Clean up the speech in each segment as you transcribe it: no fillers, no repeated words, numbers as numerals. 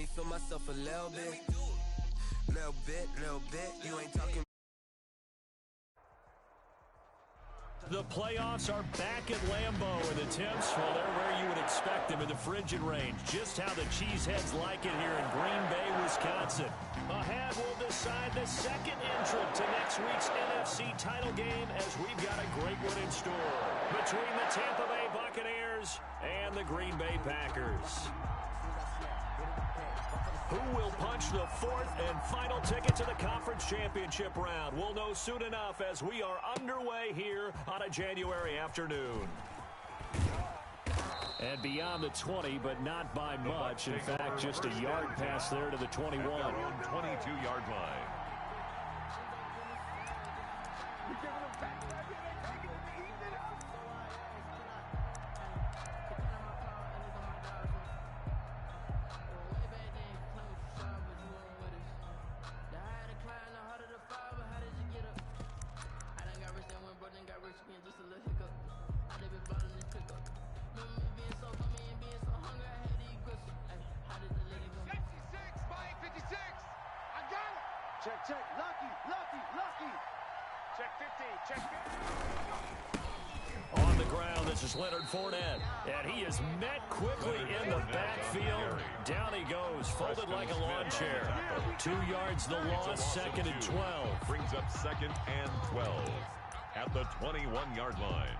me feel myself a little bit. Little bit, you ain't talking. The playoffs are back at Lambeau, and the temps, well, they're where you would expect them in the frigid range. Just how the Cheeseheads like it here in Green Bay, Wisconsin. Ahead, we'll decide the second entrant to next week's NFC title game as we've got a great one in store between the Tampa Bay Buccaneers and the Green Bay Packers. Who will punch the fourth and final ticket to the conference championship round? We'll know soon enough as we are underway here on a January afternoon. And beyond the 20, but not by much. In fact, just a yard pass there to the 21. 22-yard line. Check, lucky. Check 50, check 50. On the ground, this is Leonard Fournette, and he is met quickly in the backfield. Down he goes, folded like a lawn chair. 2 yards the loss, second and 12. Brings up second and 12 at the 21-yard line.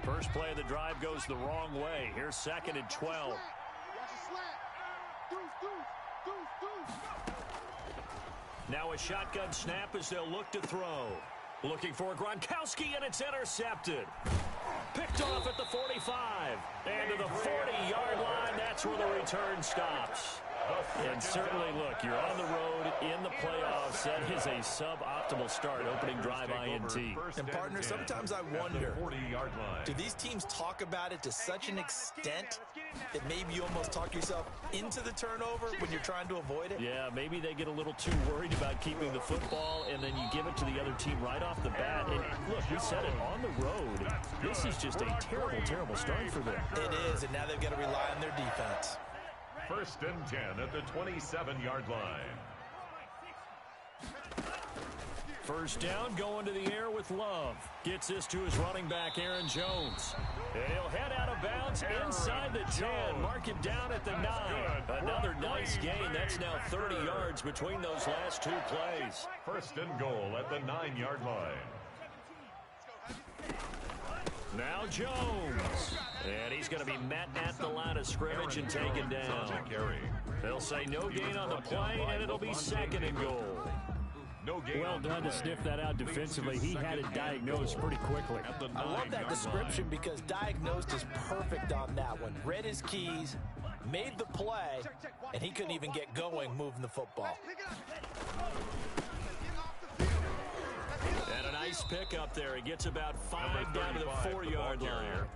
First play of the drive goes the wrong way. Here's second and 12. Now a shotgun snap as they'll look to throw. Looking for Gronkowski, and it's intercepted. Picked off at the 45. And to the 40-yard line, that's where the return stops. And certainly, look, you're on the road in the playoffs. That is a suboptimal start, opening drive INT. And, partner, sometimes I wonder, do these teams talk about it to such an extent that maybe you almost talk yourself into the turnover when you're trying to avoid it? Yeah, maybe they get a little too worried about keeping the football, and then you give it to the other team right off the bat. And, look, we said it, on the road, this is just a terrible, terrible start for them. It is, and now they've got to rely on their defense. First and 10 at the 27-yard line. First down, going to the air with Love. Gets this to his running back, Aaron Jones. He'll head out of bounds inside the 10. Mark him down at the 9. Another nice gain. That's now 30 yards between those last 2 plays. First and goal at the 9-yard line. Now Jones. And he's going to be met at the line of scrimmage and taken down. They'll say no gain on the play, and it'll be second and goal. Well done to sniff that out defensively. He had it diagnosed pretty quickly. I love that description because diagnosed is perfect on that one. Read his keys, made the play, and he couldn't even get going moving the football. And a nice pick up there. He gets about 5 down to the 4-yard line.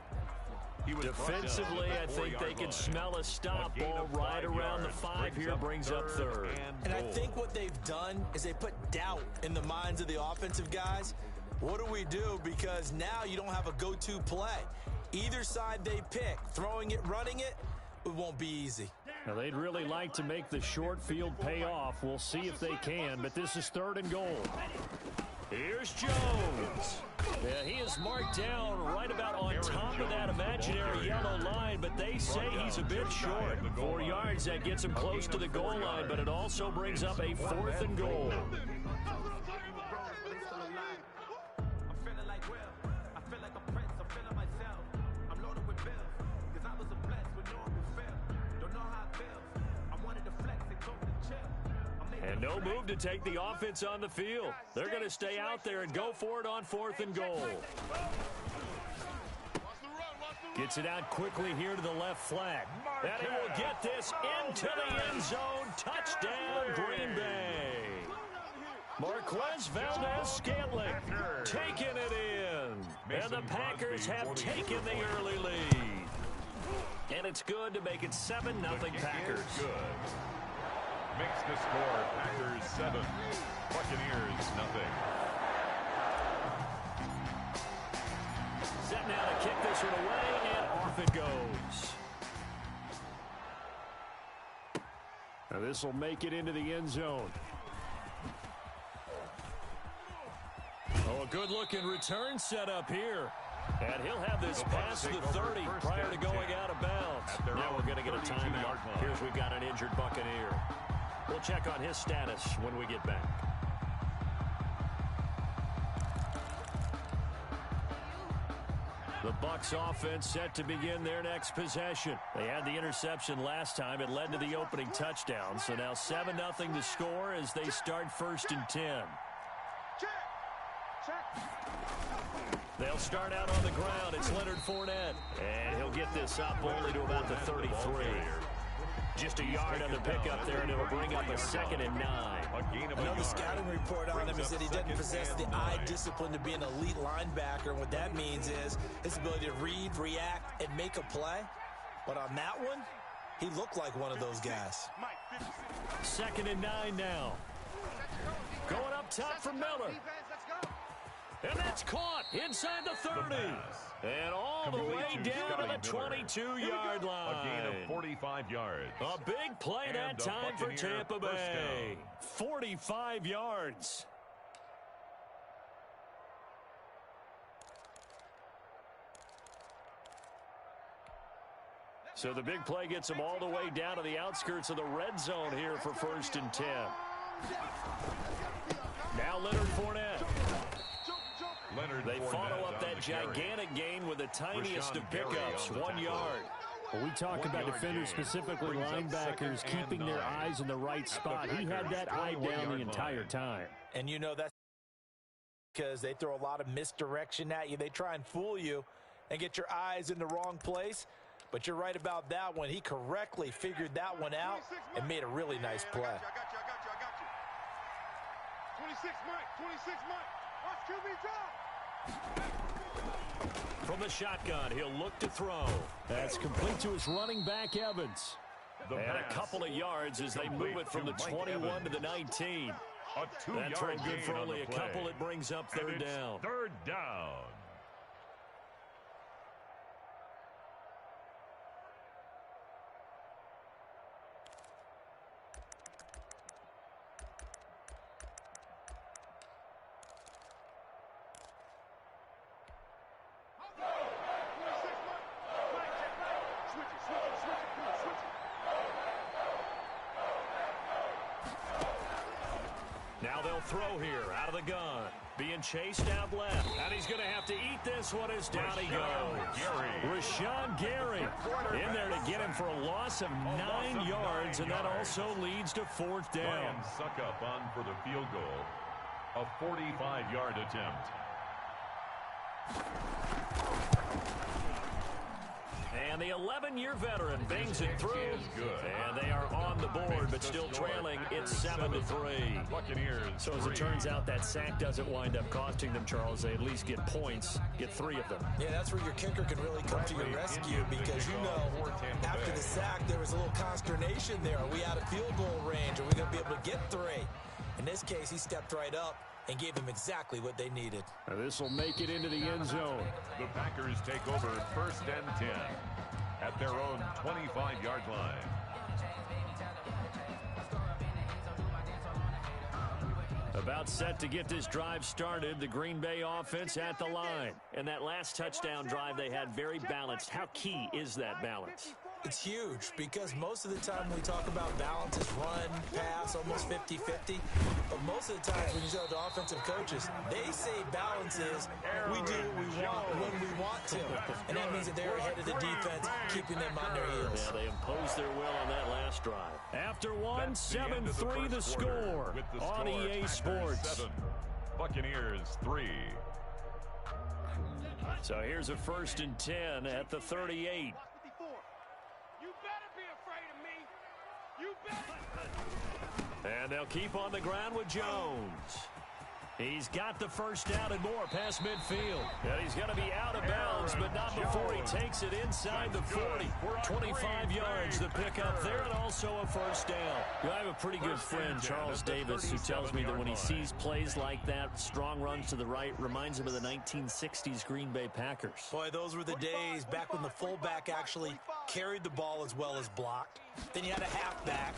Defensively, I think they can smell a stop ball right around the 5 here, brings up third. And I think what they've done is they put doubt in the minds of the offensive guys. What do we do? Because now you don't have a go-to play. Either side they pick, throwing it, running it, it won't be easy. Now, they'd really like to make the short field pay off. We'll see if they can, but this is third and goal. Here's Jones. Yeah, he is marked down right about on top of that imaginary yellow line, but they say he's a bit short. 4 yards, that gets him close to the goal line, but it also brings up a fourth and goal. And no move to take the offense on the field. They're going to stay out there and go for it on fourth and goal. Gets it out quickly here to the left flat. And he will get this into the end zone. Touchdown, Green Bay. Marquez Valdez-Scantling taking it in. And the Packers have taken the early lead. And it's good to make it 7-0 Packers. Makes the score Packers 7, Buccaneers 0. Set now to kick this one away, and off it goes. Now this will make it into the end zone. Oh, a good-looking return set up here. And he'll have this past the 30 prior to going out of bounds. Now we're going to get a timeout. Here's we've got an injured Buccaneer. We'll check on his status when we get back. The Bucs offense set to begin their next possession. They had the interception last time. It led to the opening touchdown. So now 7-0 to score as they start 1st and 10. They'll start out on the ground. It's Leonard Fournette. And he'll get this up only to about the 33. Just a yard on the pickup there, and it'll bring up a 2nd and 9. Another scouting report on him is that he doesn't possess the eye discipline to be an elite linebacker. And what that means is his ability to read, react, and make a play. But on that one, he looked like one of those guys. 2nd and 9 now. Going up top for Miller. And that's caught inside the 30. And all the way down to the 22-yard line. A gain of 45 yards. A big play that time for Tampa Bay. 45 yards. So the big play gets them all the way down to the outskirts of the red zone here for 1st and 10. Now Leonard Fournette. They follow up that gigantic gain with the tiniest of pickups, 1 yard. Well, we talk about defenders, specifically linebackers, keeping their eyes in the right spot. He had that eye down the entire time. And you know that's because they throw a lot of misdirection at you. They try and fool you and get your eyes in the wrong place. But you're right about that one. He correctly figured that one out and made a really nice play. I got you. 26 Mike. Watch QB drop. From the shotgun, he'll look to throw. That's complete to his running back, Evans. And a couple of yards as they move it from the 21 to the 19. That's all good for only a couple. It brings up 3rd down. 3rd down. Now they'll throw here out of the gun. Being chased out left. And he's going to have to eat this one as down he goes. Rashawn Gary in there to get him for a loss of 9 yards, and that also leads to 4th down. Ryan Suckup on for the field goal. A 45-yard attempt. And the 11-year veteran bangs it through. And they are on the board, but still trailing. It's 7-3. So as it turns out, that sack doesn't wind up costing them, Charles. They at least get points, get 3 of them. Yeah, that's where your kicker can really come to your rescue because, you know, after the sack, there was a little consternation there. Are we out of field goal range? Are we going to be able to get 3? In this case, he stepped right up and gave them exactly what they needed. Now this will make it into the end zone. The Packers take over 1st and 10 at their own 25-yard line. About set to get this drive started, the Green Bay offense at the line. And that last touchdown drive they had very balanced. How key is that balance? It's huge because most of the time when we talk about balance is run, pass, almost 50-50. But most of the times when you talk to offensive coaches, they say balance is we do what we want when we want to. And that means that they're ahead of the defense, keeping them on their heels. Yeah, they imposed their will on that last drive. After one, 7-3 the score on EA Sports. 7, Buccaneers 3. So here's a 1st and 10 at the 38. And they'll keep on the ground with Jones. He's got the 1st down and more past midfield. And he's going to be out of bounds, but not before he takes it inside the 40. 25 yards, the pickup there, and also a 1st down. I have a pretty good friend, Charles Davis, who tells me that when he sees plays like that, strong runs to the right, reminds him of the 1960s Green Bay Packers. Boy, those were the days back when the fullback actually carried the ball as well as blocked. Then you had a halfback.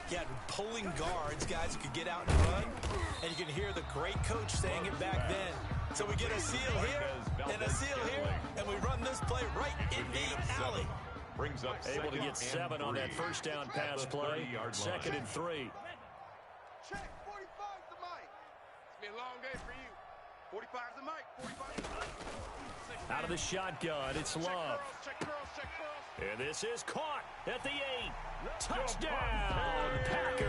You had pulling guards, guys who could get out and run. And you can hear the great coach saying it back then. So we get a seal here and a seal here, and we run this play right in the alley. Brings up able to get 7 on that first down pass play. 2nd and 3. Check, 45's the mic. It's been a long day for you. 45's the mic. 45's the mic. Out of the shotgun, it's Love. Check cross. And this is caught at the 8. Touchdown, Packers.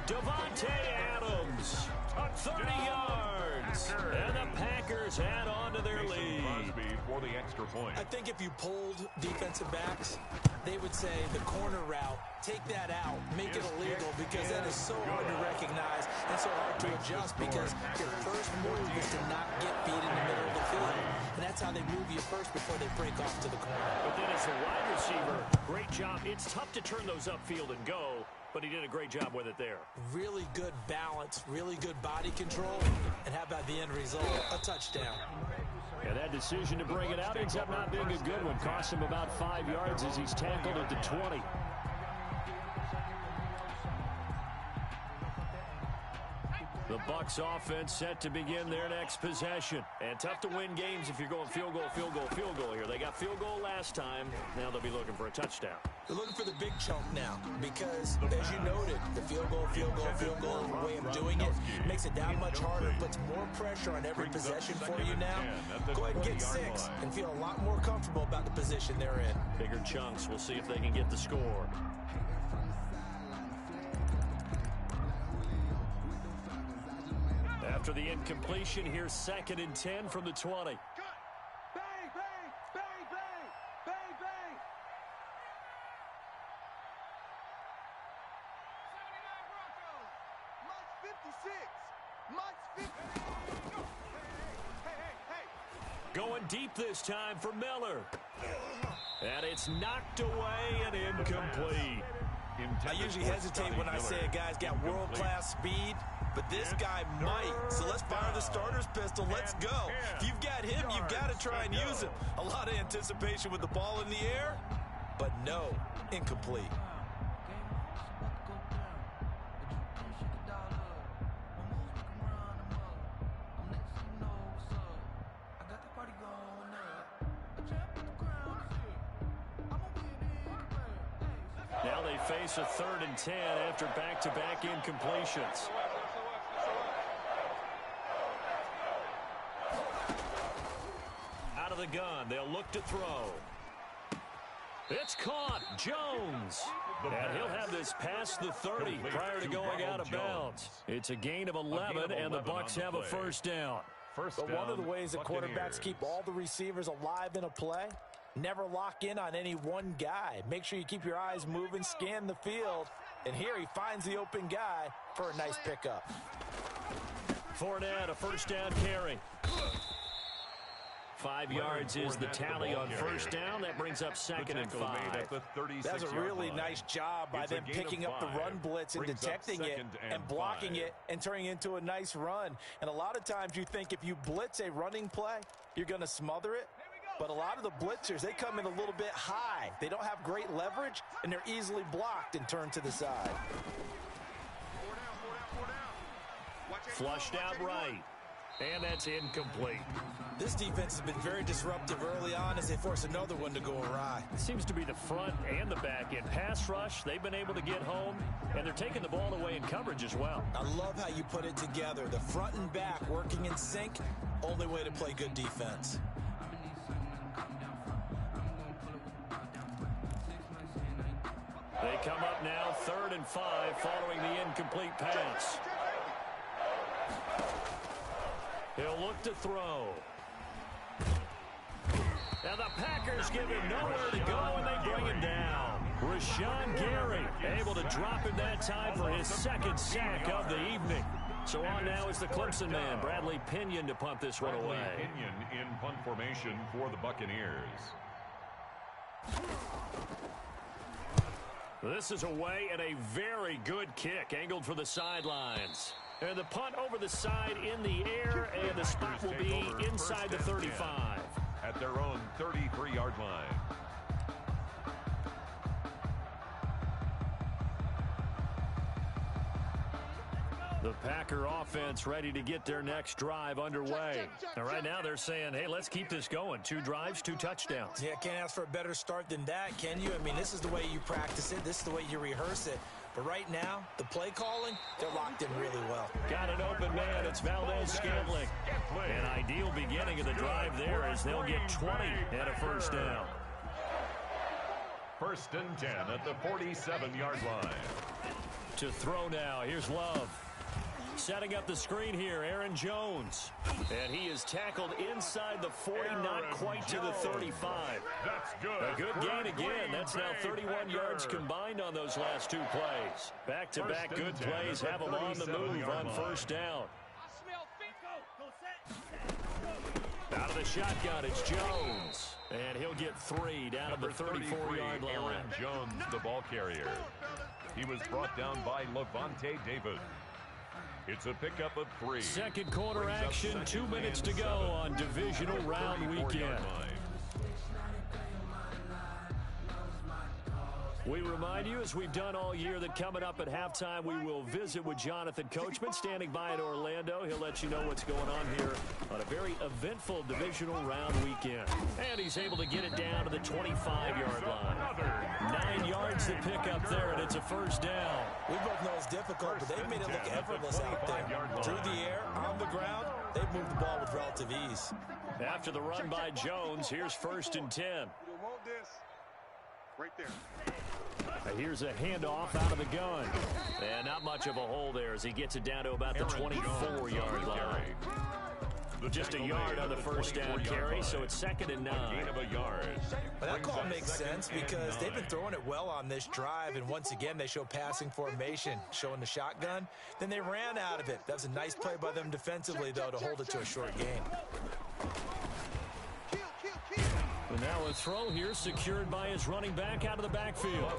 Devontae Adams, 30 yards. And the Packers add on to their lead. For the extra point. I think if you polled defensive backs, they would say the corner route, take that out, make it illegal, because that is so hard to recognize and so hard to adjust, because your first move is to not get beat in the middle of the field. And that's how they move you first before they break off to the corner. But then as a wide receiver, great job. It's tough to turn those upfield and go, but he did a great job with it there. Really good balance, really good body control, and how about the end result? A touchdown. And that decision to bring it out ends up not being a good one. Cost him about 5 yards as he's tackled at the 20. The Bucs offense set to begin their next possession. And tough to win games if you're going field goal, field goal, field goal here. They got field goal last time. Now they'll be looking for a touchdown. They're looking for the big chunk now because, as you noted, the field goal way of doing it makes it that much harder, puts more pressure on every possession for you now. Go ahead and get 6 and feel a lot more comfortable about the position they're in. Bigger chunks. We'll see if they can get the score. After the incompletion, here's 2nd and 10 from the 20. Bang, bang, bang, bang, bang, bang. 79 Broncos. Mike's 56. Hey. Going deep this time for Miller. And it's knocked away and incomplete. I usually hesitate when I say a guy's got world-class speed, but this guy might. So let's fire the starter's pistol. Let's go. If you've got him, you've got to try and use him. A lot of anticipation with the ball in the air, but no, incomplete. Now they face a 3rd and 10 after back-to-back incompletions. Out of the gun, they'll look to throw. It's caught. Jones. And he'll have this past the 30 prior to going out of bounds. It's a gain of 11, and the Bucs have a first down. But one of the ways that quarterbacks keep all the receivers alive in a play, never lock in on any one guy. Make sure you keep your eyes moving, scan the field, and here he finds the open guy for a nice pickup. Fournette, a first down carry. 5 yards is the tally on first down. That brings up 2nd and 5. That's a really nice job by them picking up the run blitz and detecting it and blocking it and turning it into a nice run. And a lot of times you think if you blitz a running play, you're going to smother it. But a lot of the blitzers, they come in a little bit high. They don't have great leverage, and they're easily blocked and turned to the side. Flushed out right. And that's incomplete. This defense has been very disruptive early on as they force another one to go awry. It seems to be the front and the back end. Pass rush, they've been able to get home, and they're taking the ball away in coverage as well. I love how you put it together. The front and back working in sync, only way to play good defense. They come up now 3rd and 5 following the incomplete pass. He'll look to throw. Now the Packers give him nowhere to go, and they bring him down. Rashawn Gary able to drop him that time for his 2nd sack of the evening. So on now is the Clemson man, Bradley Pinion, to punt this one away. Pinion in punt formation for the Buccaneers. This is away and a very good kick angled for the sidelines. And the punt over the side in the air, and the spot will be inside the 35. At their own 33-yard line. The Packer offense ready to get their next drive underway. And right now they're saying, hey, let's keep this going. 2 drives, 2 touchdowns. Yeah, can't ask for a better start than that, can you? I mean, this is the way you practice it. This is the way you rehearse it. But right now, the play calling, they're locked in really well. Got an open man. It's Valdez-Scantling. An ideal beginning of the drive there as they'll get 20 and a first down. 1st and 10 at the 47-yard line. To throw now. Here's Love. Setting up the screen here, Aaron Jones. And he is tackled inside the 40, not quite to the 35. That's good. A good gain again. That's now 31 yards combined on those last 2 plays. Back-to-back good plays have them on the move on first down. Out of the shotgun, it's Jones. And he'll get 3 down to the 34-yard line. Aaron Jones, the ball carrier. He was brought down by Levante David. It's a pickup of 3. Second quarter action, 2 minutes to go on divisional round weekend. We remind you, as we've done all year, that coming up at halftime, we will visit with Jonathan Coachman, standing by in Orlando. He'll let you know what's going on here on a very eventful divisional round weekend. And he's able to get it down to the 25-yard line. 9 yards to pick up there, and it's a first down. We both know it's difficult, but they've made it look effortless out there. Through the air, on the ground, they've moved the ball with relative ease. After the run by Jones, here's 1st and 10. You want this right there. Here's a handoff out of the gun. And not much of a hole there as he gets it down to about the 24-yard line. Just a yard on the first down carry, so it's 2nd and 9. Well, that call makes sense because they've been throwing it well on this drive, and once again they show passing formation, showing the shotgun. Then they ran out of it. That was a nice play by them defensively, though, to hold it to a short gain. And now a throw here secured by his running back out of the backfield.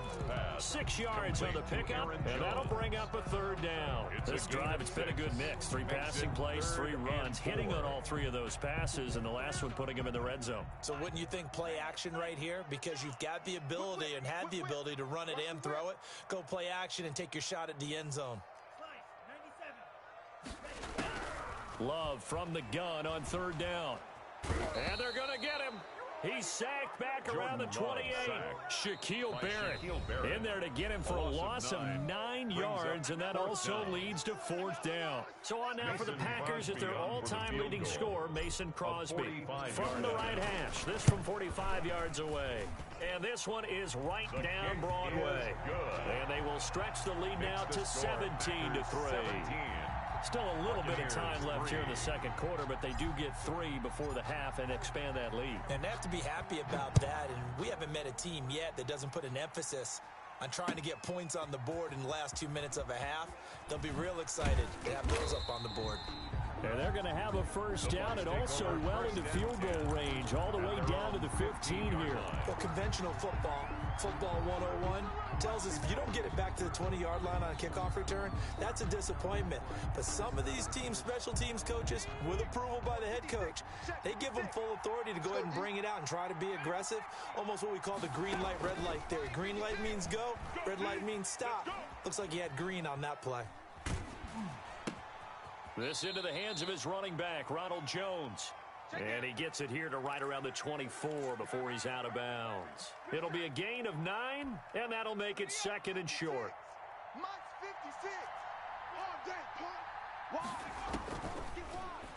6 yards on the pickup, and that'll bring up a 3rd down. This drive, it's been a good mix. 3 passing plays, 3 runs, hitting on all 3 of those passes, and the last one putting him in the red zone. So wouldn't you think play action right here? Because you've got the ability and had the ability to run it and throw it. Go play action and take your shot at the end zone. Love from the gun on 3rd down. And they're going to get him. He's sacked back around the 28. Shaquille Barrett in there to get him for a loss of 9 yards, and that also leads to 4th down. So on now for the Packers at their all-time leading scorer, Mason Crosby. From the right hash, this from 45 yards away. And this one is right down Broadway. And they will stretch the lead now to 17-3. Still a little bit of time left here in the second quarter, but they do get 3 before the half and expand that lead. And they have to be happy about that, and we haven't met a team yet that doesn't put an emphasis on trying to get points on the board in the last 2 minutes of a half. They'll be real excited to have those up on the board. And they're going to have a first down and also well into field goal range, all the way down to the 15 here. Well, conventional football 101, tells us if you don't get it back to the 20-yard line on a kickoff return, that's a disappointment. But some of these teams, special teams coaches, with approval by the head coach, they give them full authority to go ahead and bring it out and try to be aggressive, almost what we call the green light, red light theory. Green light means go, red light means stop. Looks like he had green on that play. This into the hands of his running back, Ronald Jones. And he gets it here to right around the 24 before he's out of bounds. It'll be a gain of 9, and that'll make it 2nd and short. Mike's 56. All day, punt. Wide. Get wide.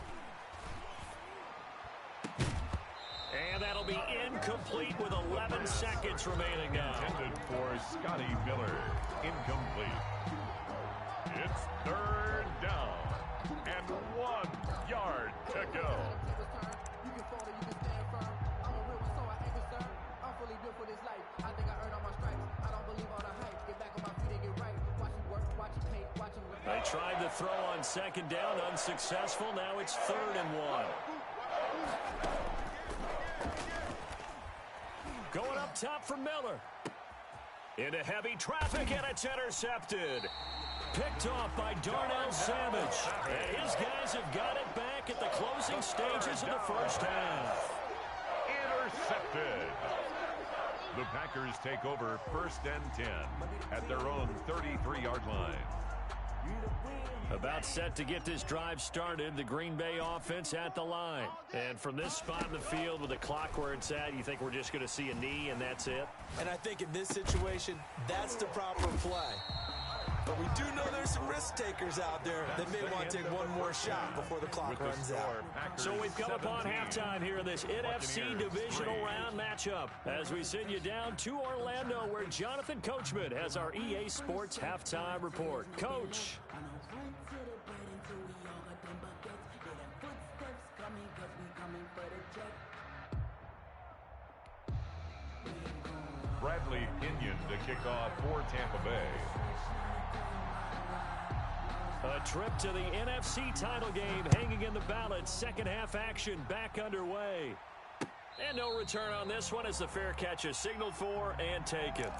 And that'll be incomplete with 11 seconds remaining now. Intended for Scotty Miller. Incomplete. It's 3rd down. And 1 yard to go. They tried to throw on 2nd down, unsuccessful. Now it's 3rd and 1. Going up top for Miller. Into heavy traffic, and it's intercepted. Picked off by Darnell Savage. And his guys have got it back at the closing stages of the first half. Intercepted. The Packers take over 1st and 10 at their own 33-yard line. About set to get this drive started, the Green Bay offense at the line. And from this spot in the field with the clock where it's at, you think we're just going to see a knee and that's it? And I think in this situation, that's the proper play. But we do know there's some risk takers out there that may want to take one more shot before the clock runs out. So we've come upon halftime here in this NFC divisional round matchup as we send you down to Orlando where Jonathan Coachman has our EA Sports halftime report. Coach. Bradley Pinion to kick off for Tampa Bay. A trip to the NFC title game hanging in the balance. Second half action back underway. And no return on this one as the fair catch is signaled for and taken.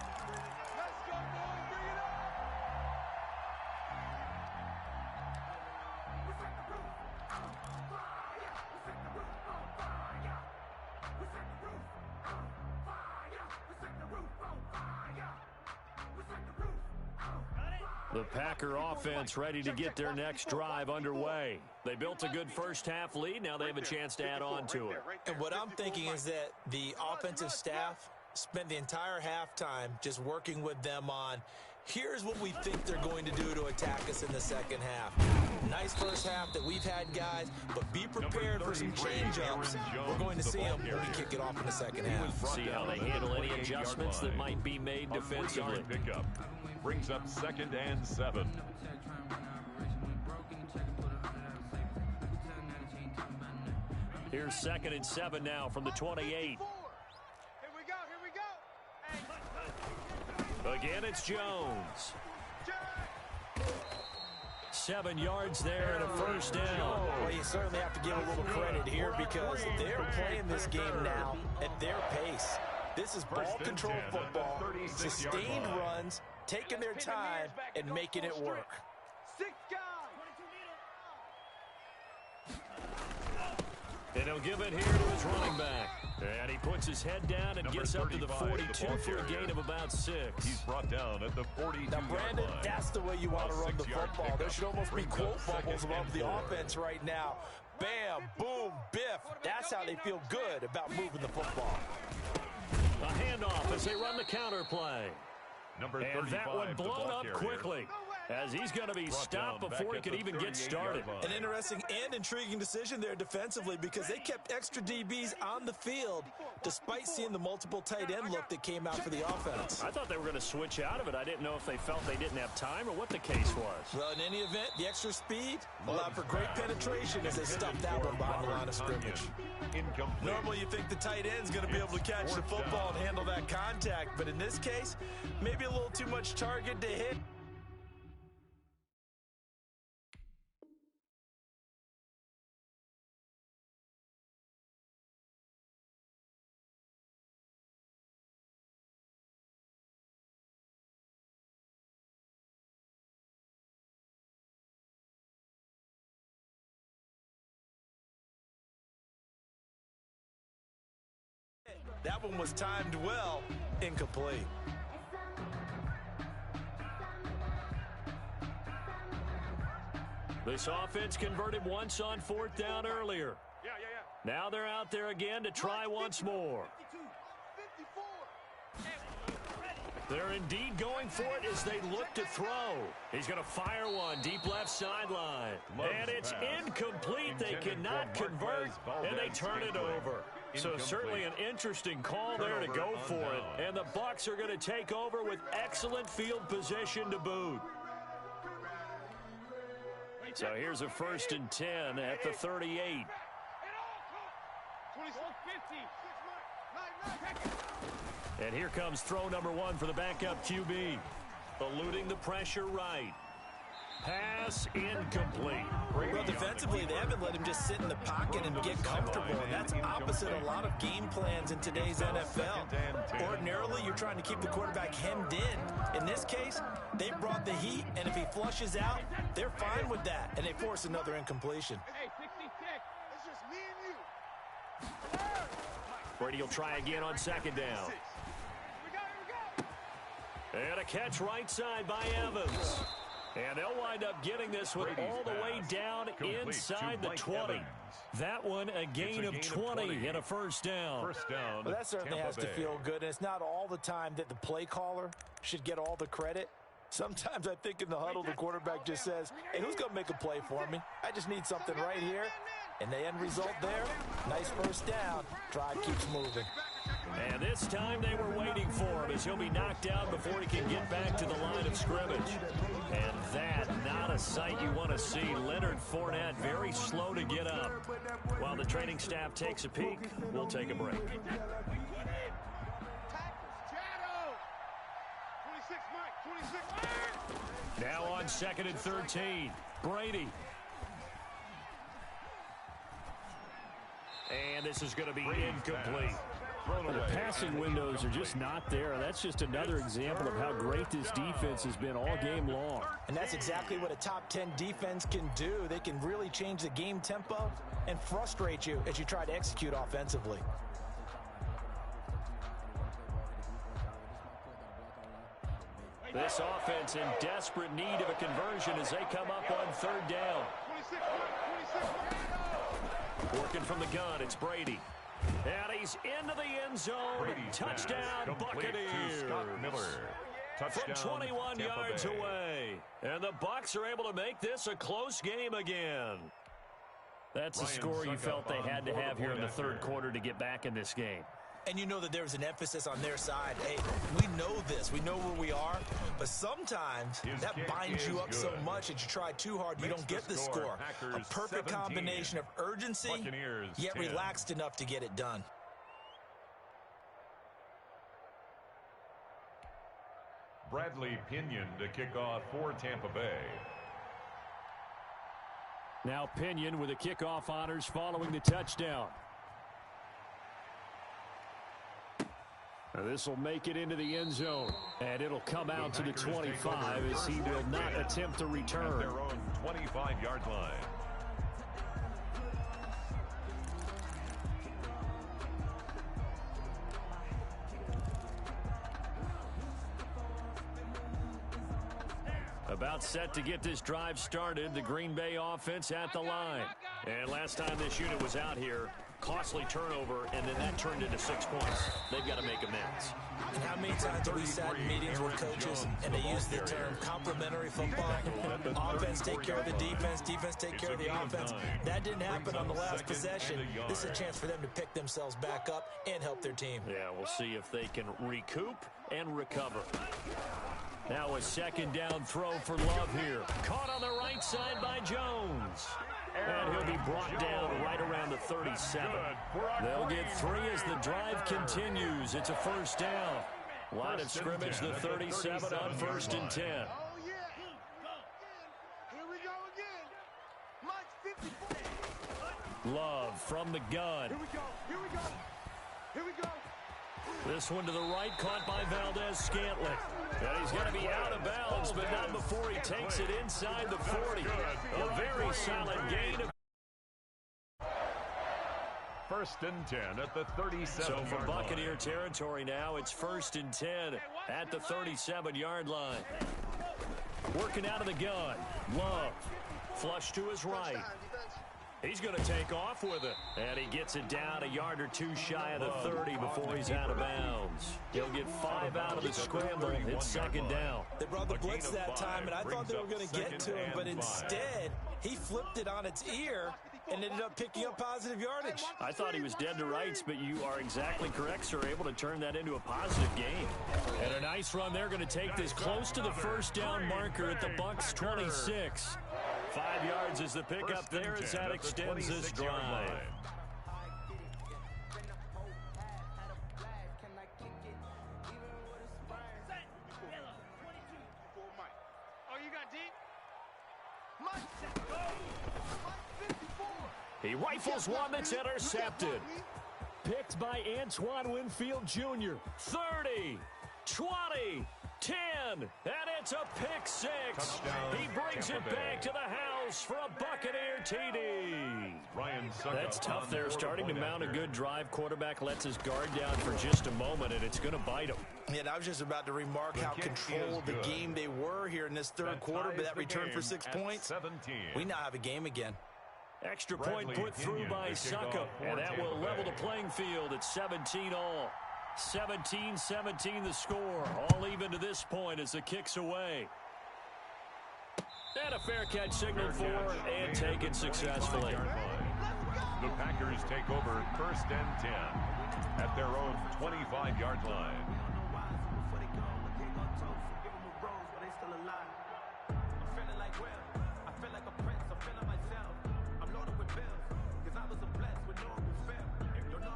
The Packer offense ready to get their next drive underway. They built a good first half lead. Now they have a chance to add on to it. And what I'm thinking is that the offensive staff spent the entire halftime just working with them on, here's what we think they're going to do to attack us in the second half. Nice first half that we've had, guys, but be prepared for some change-ups. We're going to see them when we kick it off in the second half. See how they handle any adjustments that might be made defensively. Pickup brings up 2nd and 7. Here's 2nd and 7 now from the 28. Here we go. Again, it's Jones. 7 yards there and a first down. Well, you certainly have to give a little credit here because they're playing this game now at their pace. This is ball control football, sustained runs, taking their time and making it work. 6 guys. And he'll give it here to his running back. And he puts his head down and gets up to the 42 for a gain of about 6. He's brought down at the 42-yard line. Now, Brandon, that's the way you want to run the football. There should almost be quote bubbles above the offense right now. Bam, boom, biff. That's how they feel good about moving the football. A handoff as they run the counter play. And that one blown up quickly as he's going to be stopped before he could even get started. An interesting and intriguing decision there defensively because they kept extra DBs on the field despite seeing the multiple tight end look that came out for the offense. I thought they were going to switch out of it. I didn't know if they felt they didn't have time or what the case was. Well, in any event, the extra speed allowed for great penetration as they stuffed that one behind the line of scrimmage. Normally you think the tight end's going to be able to catch the football and handle that contact, but in this case, maybe a little too much target to hit. That one was timed well, incomplete. This offense converted once on 4th down earlier. Now they're out there again to try once more. They're indeed going for it as they look to throw. He's going to fire one deep left sideline. And it's incomplete. They cannot convert, and they turn it over. So certainly an interesting call there to go for it. And the Bucs are going to take over with excellent field position to boot. So here's a 1st and 10 at the 38. And here comes throw number 1 for the backup QB. Eluding the pressure right. Pass incomplete. Well, defensively, they haven't let him just sit in the pocket and get comfortable, and that's opposite a lot of game plans in today's NFL. Ordinarily, you're trying to keep the quarterback hemmed in. In this case, they brought the heat, and if he flushes out, they're fine with that, and they force another incompletion. Hey, 66. It's just me and you. Brady will try again on 2nd down. Here we go. And a catch right side by Evans. And they'll wind up getting this one all the way down inside the 20. That one a gain of 20 and a first down. Well, that certainly has to feel good, and it's not all the time that the play caller should get all the credit. Sometimes I think in the huddle, the quarterback just says, hey, who's going to make a play for me? I just need something right here. And the end result there, nice first down. Drive keeps moving. And this time they were waiting for him as he'll be knocked down before he can get back to the line of scrimmage. And that, not a sight you want to see. Leonard Fournette very slow to get up. While the training staff takes a peek, we'll take a break. Now on 2nd and 13, Brady. And this is going to be incomplete. The passing windows are just not there. That's just another example of how great this defense has been all game long. And that's exactly what a top 10 defense can do. They can really change the game tempo and frustrate you as you try to execute offensively. This offense in desperate need of a conversion as they come up on 3rd down. Working from the gun, it's Brady. And he's into the end zone. Touchdown, Buccaneers. From 21 yards away. And the Bucs are able to make this a close game again. That's the score you felt they had to have here in the 3rd quarter to get back in this game. And you know that there's an emphasis on their side. Hey, we know this. We know where we are. But sometimes that binds you up so much that you try too hard, you don't get the score. A perfect combination of urgency, yet relaxed enough to get it done. Bradley Pinion to kick off for Tampa Bay. Now Pinion with the kickoff honors following the touchdown. This will make it into the end zone, and it'll come out to the 25 as he will not attempt to return. At their own 25-yard line. About set to get this drive started, the Green Bay offense at the line. And last time this unit was out here, costly turnover, and then that turned into 6 points. They've got to make amends. And how many times have we sat in meetings with coaches and they use the term complementary football? Offense take care of the defense, defense take care of the offense. That didn't happen on the last possession. This is a chance for them to pick themselves back up and help their team. Yeah, we'll see if they can recoup and recover. Now a 2nd down throw for Love here. Caught on the right side by Jones. And he'll be brought down right around the 37. They'll get 3 as the drive continues. It's a 1st down. Line of scrimmage, the 37 on 1st and 10. Oh, yeah. Here we go again. Mike 54. Love from the gun. Here we go. Here we go. Here we go. This one to the right, caught by Valdez-Scantling. And he's going to be out of bounds, but not before he takes it inside the 40. A very solid gain of 1st and 10 at the 37. So for Buccaneer territory now, it's 1st and 10 at the 37-yard line. Working out of the gun. Love. Flush to his right. He's going to take off with it. And he gets it down a yard or 2 shy of the 30 before he's out of bounds. He'll get 5 out of the scramble. It's 2nd down. They brought the blitz that time, and I thought they were going to get to him, but instead, he flipped it on its ear and ended up picking up positive yardage. I thought he was dead to rights, but you are exactly correct, sir. Able to turn that into a positive gain. And a nice run. They're going to take this close to the 1st down marker at the Bucs 26. 5 yards is the pickup there as that extends this drive. He rifles one that's intercepted. Picked by Antoine Winfield Jr. 30. 20, 10, and it's a pick six. Touchdown, He brings Tampa it back Bay. to the house for a Buccaneer TD. Ryan Suckup That's tough on there. board Starting to point mount a after. good drive. Quarterback lets his guard down for just a moment, and it's going to bite him. Yeah, I was just about to remark The how kick controlled is the good. game they were here in this third That quarter, ties but that the return for game 6 at points, 17. we now have a game again. Extra point Bradley put through Pinion by to kick Suckup, off for and that Tampa will level Bay. the playing field at 17-all. 17-17 the score. All even to this point as the kick's away. And a fair catch signaled for and taken successfully. The Packers take over 1st and 10 at their own 25-yard line.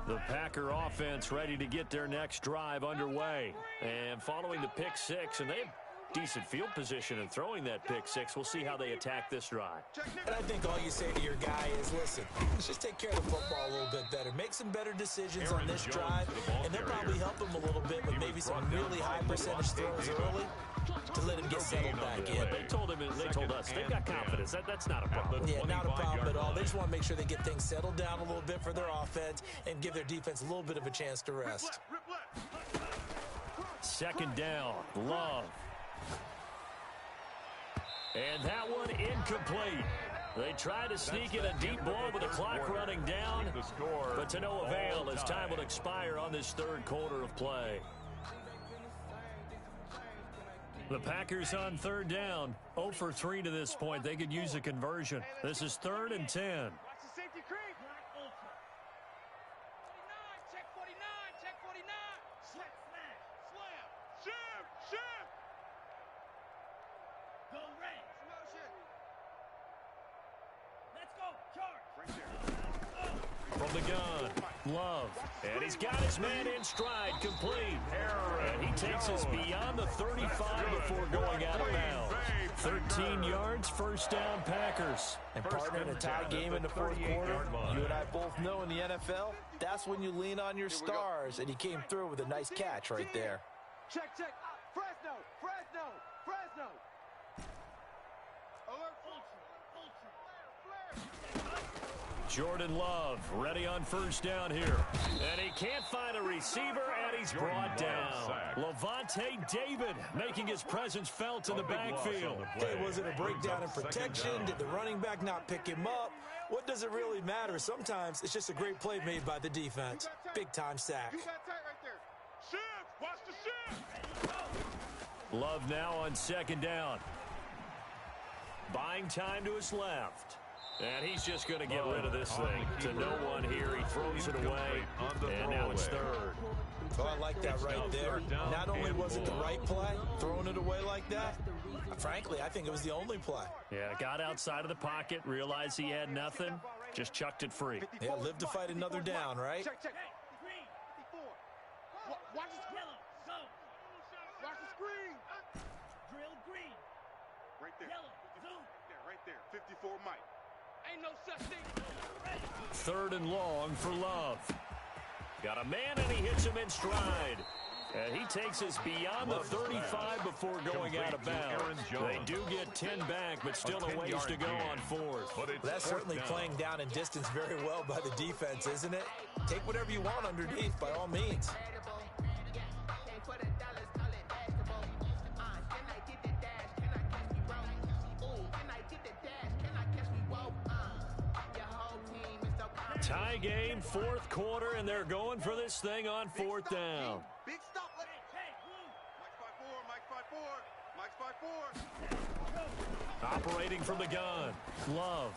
The Packer offense ready to get their next drive underway. And following the pick six, and they have decent field position in throwing that pick six. We'll see how they attack this drive. And I think all you say to your guy is, listen, let's just take care of the football a little bit better. Make some better decisions on this drive, and they'll probably help them a little bit with maybe some really high percentage throws early to let him get settled back in. They told us they've got confidence. That's not a problem. Yeah, not a problem at all. They just want to make sure they get things settled down a little bit for their offense and give their defense a little bit of a chance to rest. Second down, Love. And that one incomplete. They tried to sneak in a deep ball with the clock running down, but to no avail as time will expire on this third quarter of play. The Packers on third down, 0 for 3 to this point. They could use a conversion. This is 3rd and 10. Watch the safety creep. 49, check 49, check 49. Slam, slam. Shift. Go Reds. Motion. Let's go, charge. Right there. From the gun, Love. And he's got his man in stride, complete. And he takes us beyond the 35 before going out of bounds. 13 yards, first down, Packers. And partner, in a tie game in the fourth quarter, you and I both know in the NFL, that's when you lean on your stars, and he came through with a nice catch right there. Check. Fresno. Alert. Jordan Love ready on first down here. And he can't find a receiver, and he's brought down. Levante David making his presence felt in the backfield. Hey, was it a breakdown in protection? Did the running back not pick him up? What does it really matter? Sometimes it's just a great play made by the defense. Big-time sack. You got tight right there. Shift. Watch the shift. Love now on second down. Buying time to his left. And he's just going to get rid of this thing. To no one here. He throws it away. And now it's third. Oh, I like that right there. Not only was it the right play, throwing it away like that, frankly, I think it was the only play. Yeah, got outside of the pocket, realized he had nothing, just chucked it free. Yeah, live to fight another down, right? Check. 54. Watch the yellow. Go. Watch the screen. Drill green. Right there. Yellow. Zoom. Right there. 54 Mike. Ain't no such thing. 3rd and long for Love. Got a man, and he hits him in stride. And he takes us beyond the 35 before going out of bounds. They do get 10 back, but still a ways to go on 4th. That's certainly playing down in distance very well by the defense, isn't it? Take whatever you want underneath, by all means. Tie game, 4th quarter, and they're going for this thing on 4th down. Big stop. Mike's 5-4. Operating from the gun, Love.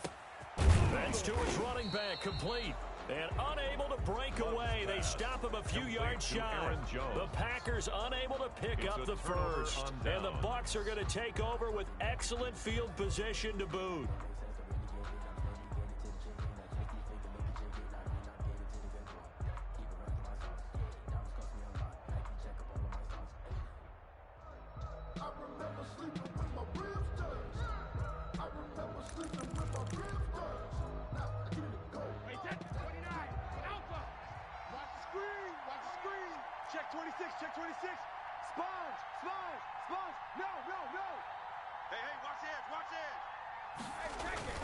That's to his running back, complete. And unable to break away. They stop him a few yards shy. The Packers unable to pick up the first. And the Bucs are going to take over with excellent field position to boot. Check 26. Sponge. No. Hey, watch edge. Hey, check it.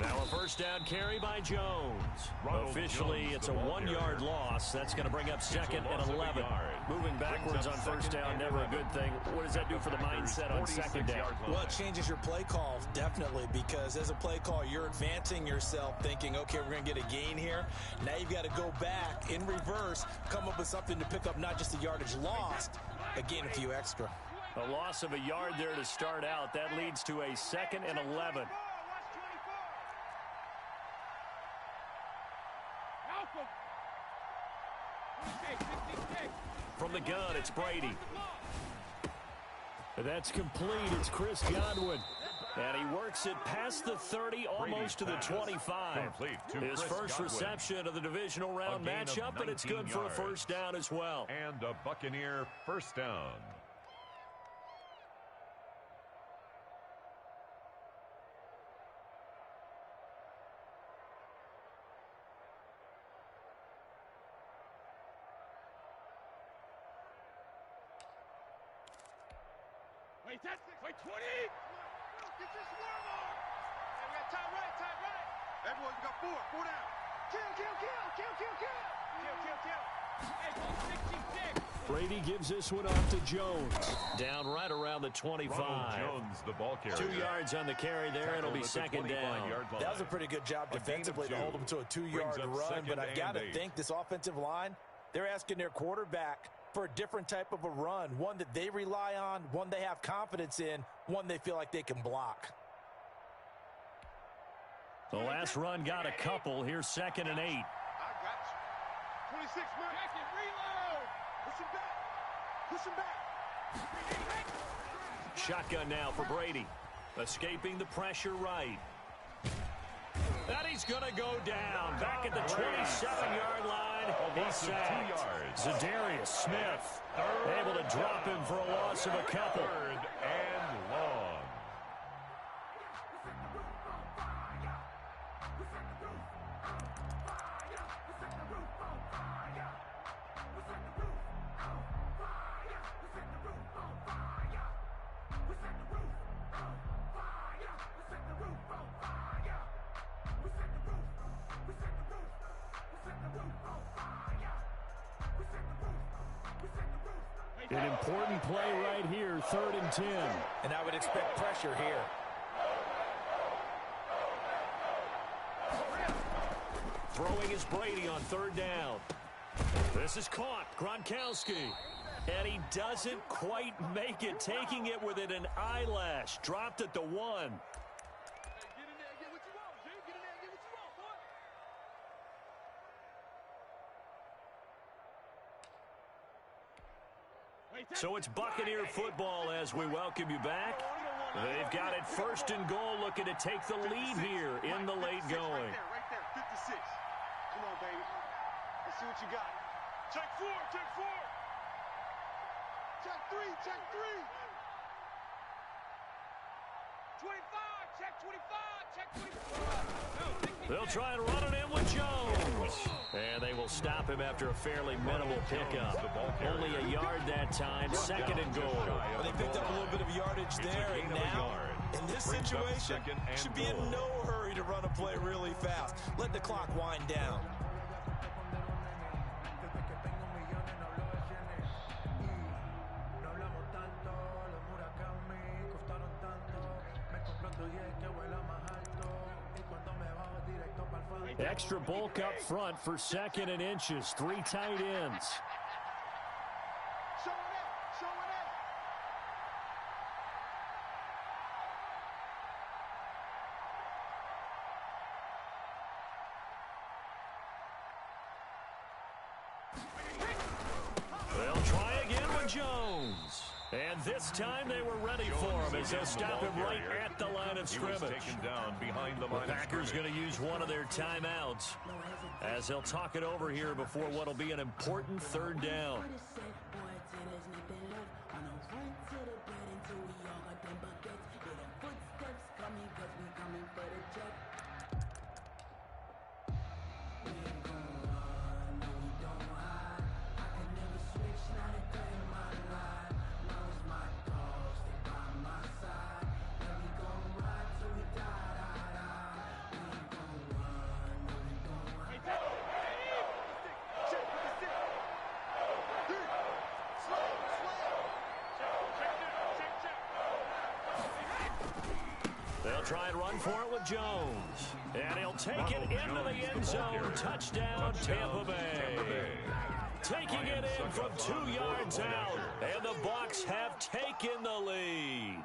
Now a first down carry by Jones. Ronald Officially, Jones, it's the a ball one-yard carrier. loss. That's going to bring up second and 11. Moving backwards on first down, never a good thing. What does that do for the mindset on second down? Well, it changes your play call, definitely, because as a play call, you're advancing yourself thinking, okay, we're going to get a gain here. Now you've got to go back in reverse, come up with something to pick up not just the yardage lost, but gain a few extra. A loss of a yard there to start out. That leads to a second and 11. From the gun, it's Brady. That's complete. It's Chris Godwin. And he works it past the 30, almost to the 25. His first reception of the divisional round matchup, and it's good for a first down as well. And a Buccaneer first down. Wait, 20! Get your swerve on! Hey, we got tight right. Everyone, you got four down. Kill. Hey, go 66. Brady gives this one off to Jones. Down right around the 25. Ronald Jones, the ball carrier. 2 yards on the carry there. It'll be second down. That was a pretty good job defensively to hold them to a 2-yard run, but I've got to think this offensive line, they're asking their quarterback for a different type of a run, one that they rely on, one they have confidence in, one they feel like they can block. The last run got a couple. Here's second and 8. I got you. 26, man. Check it, reload. Push him back. Shotgun now for Brady. Escaping the pressure right. And he's going to go down. Back at the 27-yard line. He's sacked. Zadarius Smith able to drop him for a loss of a couple. Third and long. An important play right here, 3rd and 10. And I would expect pressure here. Throwing is Brady on 3rd down. This is caught. Gronkowski. And he doesn't quite make it, taking it within an eyelash. Dropped at the 1. Get in there and get what you want, G. Get in there and get what you want, boy. So it's Buccaneer football as we welcome you back. They've got it 1st and goal, looking to take the lead here in the late going. Right there, 56. Come on, baby. Let's see what you got. Check 4. Check 3. 25. Check 25. They'll try and run it in with Jones. And they will stop him after a fairly minimal pickup. Only a yard that time, 2nd and goal. Well, they picked up a little bit of yardage there, and now, in this situation, should be in no hurry to run a play really fast. Let the clock wind down. Extra bulk up front for 2nd and inches. 3 tight ends. Show it. They'll try again with Jones. And this time they were ready for him as they'll stop him right at the line of scrimmage. Taken down behind the The line Packers going to use one of their timeouts as they'll talk it over here before what will be an important 3rd down. try and run for it with Jones. And he'll take it into the end zone. Touchdown, Tampa Bay. Taking it in from 2 yards out. And the Bucs have taken the lead.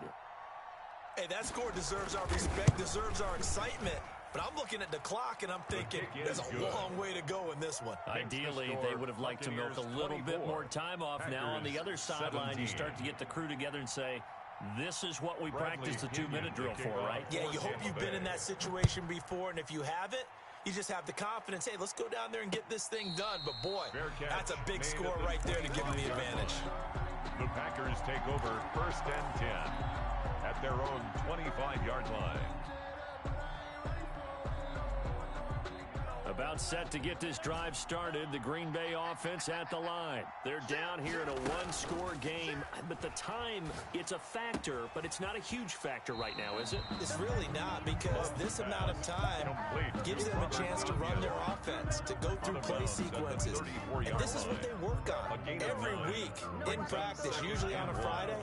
Hey, that score deserves our respect, deserves our excitement. But I'm looking at the clock, and I'm thinking there's a long way to go in this one. Ideally, they would have liked to milk a little bit more time off. Now on the other sideline, you start to get the crew together and say, this is what we practiced the 2-minute drill for, right? Yeah, you hope you've been in that situation before, and if you haven't, you just have the confidence, hey, let's go down there and get this thing done. But, boy, that's a big score right there to give them the advantage. The Packers take over 1st and 10 at their own 25-yard line. About set to get this drive started. The Green Bay offense at the line. They're down here in a one-score game. But the time, it's a factor, but it's not a huge factor right now, is it? It's really not, because this amount of time gives them a chance to run their offense, to go through play sequences. And this is what they work on every week in practice, usually on a Friday.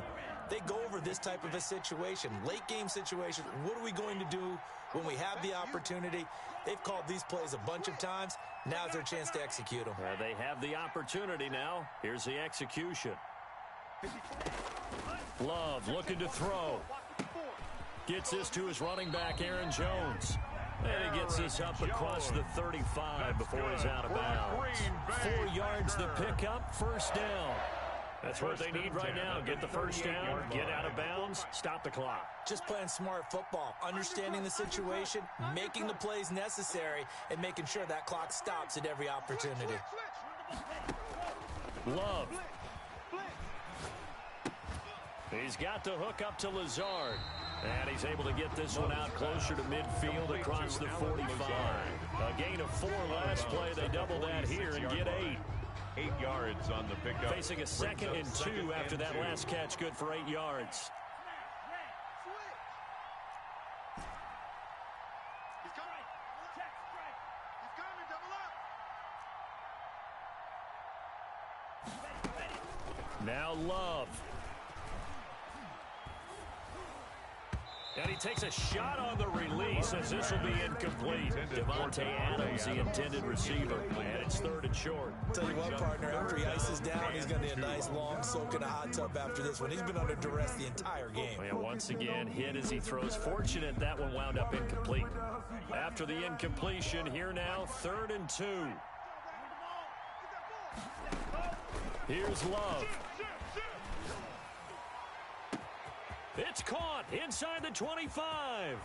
They go over this type of a situation, late game situation. What are we going to do when we have the opportunity? They've called these plays a bunch of times. Now's their chance to execute them. They have the opportunity now. Here's the execution. Love looking to throw. Gets this to his running back, Aaron Jones. And he gets this up across the 35 before he's out of bounds. 4 yards the pickup, first down. That's what they need right now. Get the first down, get out of bounds, stop the clock. Just playing smart football, understanding the situation, making the plays necessary, and making sure that clock stops at every opportunity. Love. He's got the hook up to Lazard. And he's able to get this one out closer to midfield across the 45. A gain of 4 last play. They double that here and get 8. 8 yards on the pickup. Facing a 2nd and 2 after that last catch, good for 8 yards. He's coming. He's coming. Double up. Now Love. And he takes a shot on the release as this will be incomplete. Devontae Adams, the intended receiver. And it's 3rd and short. Tell you what, partner, after he ices down, he's going to need a nice long soak in a hot tub after this one. He's been under duress the entire game. And once again, hit as he throws. Fortunate that one wound up incomplete. After the incompletion, here now, 3rd and 2. Here's Love. It's caught inside the 25.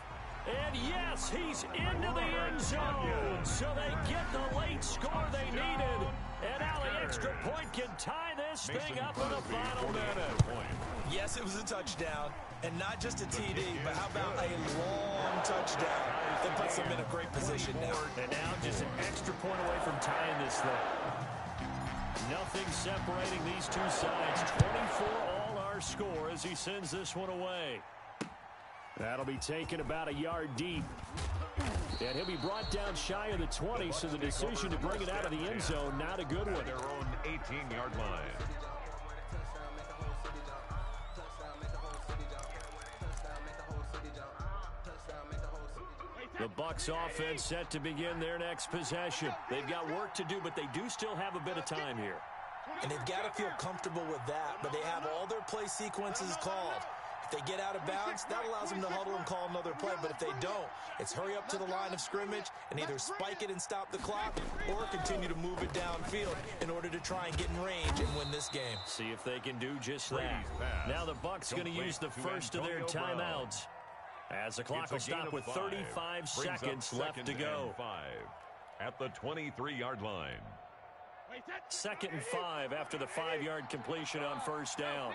And yes, he's into the end zone. So they get the late score they needed. And now the extra point can tie this thing up in the final minute. Yes, it was a touchdown. And not just a TD, but how about a long touchdown that puts them in a great position now. And now just an extra point away from tying this thing. Nothing separating these two sides. 24 all our score as he sends this one away. That'll be taken about a yard deep. And he'll be brought down shy of the 20, so the decision to bring it out of the end zone, not a good one. Their own 18-yard line. The Bucs offense set to begin their next possession. They've got work to do, but they do still have a bit of time here. And they've got to feel comfortable with that, but they have all their play sequences called. If they get out of bounds, that allows them to huddle and call another play. But if they don't, it's hurry up to the line of scrimmage and either spike it and stop the clock or continue to move it downfield in order to try and get in range and win this game. See if they can do just that. Now the Bucs going to use the first of their timeouts, as the clock will stop with 35 seconds left to go. At the 23-yard line. 2nd and 5 after the 5-yard completion on first down.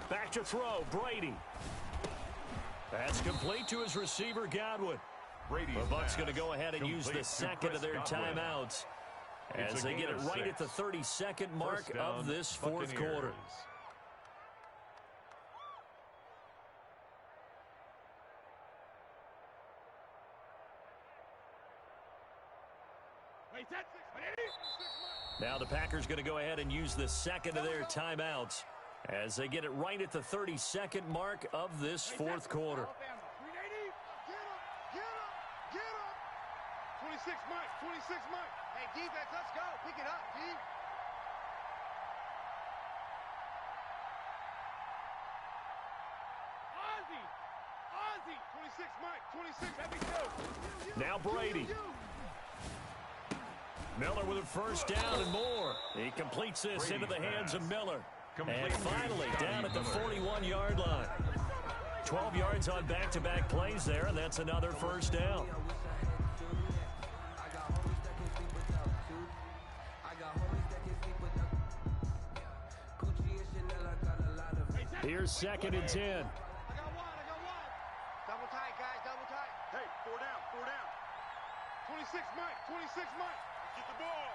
Back to throw, Brady. That's complete to his receiver, Godwin. The Bucs going to go ahead and use the second of their timeouts as they get it right at the 32nd mark of this fourth quarter. Now the Packers going to go ahead and use the second of their timeouts as they get it right at the 32nd mark of this fourth quarter. Get up. 26 Mike. Hey, defense, let's go. Pick it up, D. Ozzy. 26 Mike. 26 Now Brady. Miller with a first down and more. He completes this into the hands of Miller. And finally down at the 41-yard line. 12 yards on back-to-back plays there, and that's another first down. Here's 2nd and 10. I got one. Double tight, guys, double tight. Hey, four down. 26 Mike. Get the ball.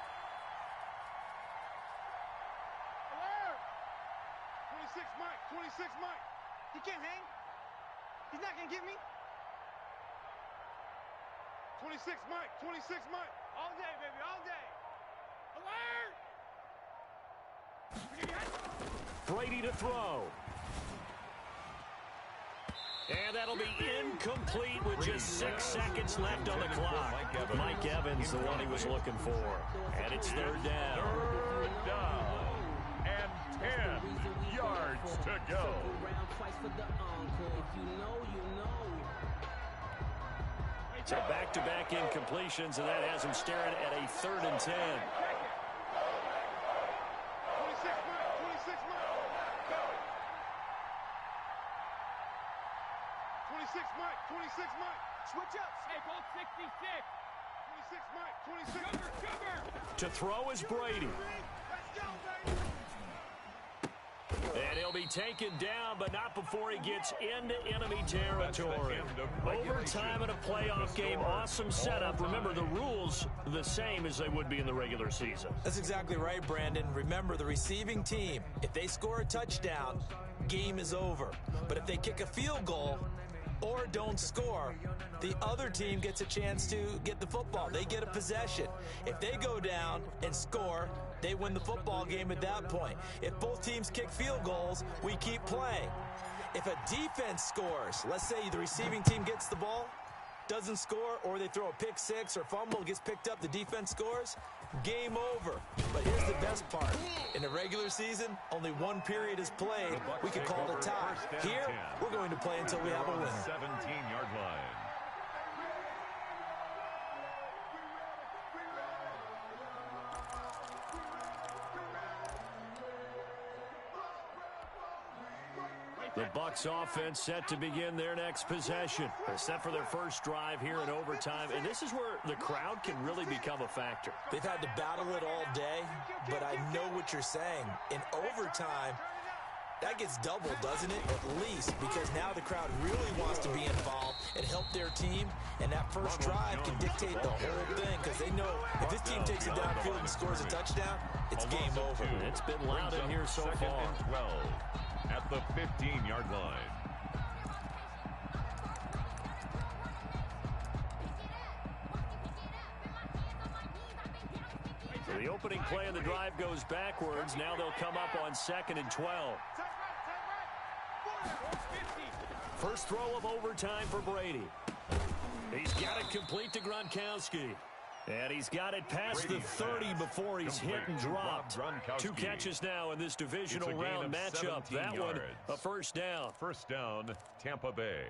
Alert. 26 Mike. He can't hang. He's not going to get me. 26 Mike. All day, baby, all day. Alert. Brady to throw. And that'll be incomplete with just 6 seconds left on the clock. Mike Evans, the one he was looking for. And it's 3rd down. 3rd down. And 10 yards to go. So back-to-back incompletions, and that has him staring at a 3rd and 10. 26 Mike. Switch up. Hey, ball 66. 26 Mike. Sugar. To throw is Brady. Let's go, baby. And he'll be taken down, but not before he gets into enemy territory. Overtime in a playoff game. Awesome setup. Remember, the rules the same as they would be in the regular season. That's exactly right, Brandon. Remember, the receiving team, if they score a touchdown, game is over. But if they kick a field goal or don't score, the other team gets a chance to get the football. They get a possession. If they go down and score, they win the football game at that point. If both teams kick field goals, we keep playing. If a defense scores, let's say the receiving team gets the ball, doesn't score, or they throw a pick six or fumble, gets picked up, the defense scores, game over. But here's the best part. In the regular season, only one period is played. We could call it a tie. Here, we're going to play until we have a winner. 17-yard line. The Bucs offense set to begin their next possession. They're set for their first drive here in overtime, and this is where the crowd can really become a factor. They've had to battle it all day, but I know what you're saying. In overtime, that gets doubled, doesn't it? At least, because now the crowd really wants to be involved and help their team, and that first drive can dictate the whole thing, because they know if this team takes it downfield and scores a touchdown, it's game over. It's been loud in here so far. 12 at the 15-yard line. So the opening play of the drive goes backwards. Now they'll come up on 2nd and 12. First throw of overtime for Brady. He's got it complete to Gronkowski. And he's got it past the 30 before he's hit and dropped. 2 catches now in this divisional round matchup. That one, a first down. First down, Tampa Bay.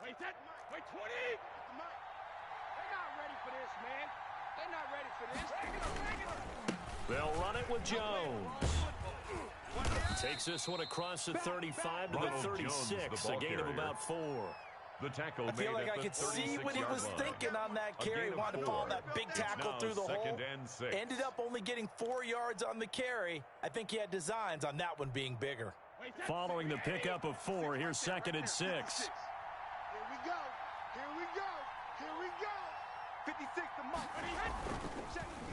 Wait, 20. They're not ready for this, man. They're not ready for this. Regular. They'll run it with Jones. Takes this one across the 35 to the 36. A gain of about 4. The tackle I feel like I could see what he was thinking on that carry. Wanted to follow that big tackle through the hole. Ended up only getting 4 yards on the carry. I think he had designs on that one being bigger. Following the pickup of 4, here's 2nd and 6. Here we go. 56 to Mike.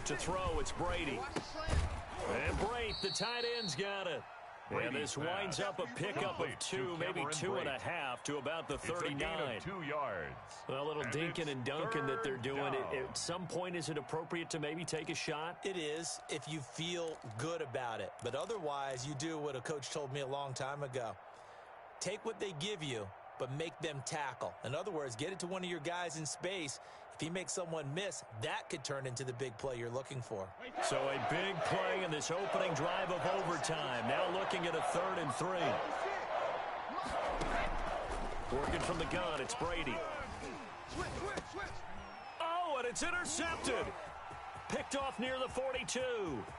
To throw, it's Brady. And Brate, the tight end's got it. And this winds up a pickup of 2, maybe 2.5 to about the 39. It's a gain of 2 yards. Well, a little dinking and dunking that they're doing. At some point, is it appropriate to maybe take a shot? It is, if you feel good about it. But otherwise, you do what a coach told me a long time ago. Take what they give you, but make them tackle. In other words, get it to one of your guys in space. If he makes someone miss, that could turn into the big play you're looking for. So a big play in this opening drive of overtime. Now looking at a 3rd and 3. Working from the gun, it's Brady. Oh, and it's intercepted. Picked off near the 42.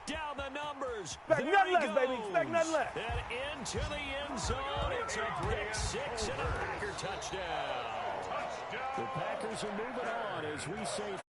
Down the numbers. Expect nothing less, baby. Expect nothing less. And into the end zone. It's a pick 6 and a Packer touchdown. The Packers are moving on as we say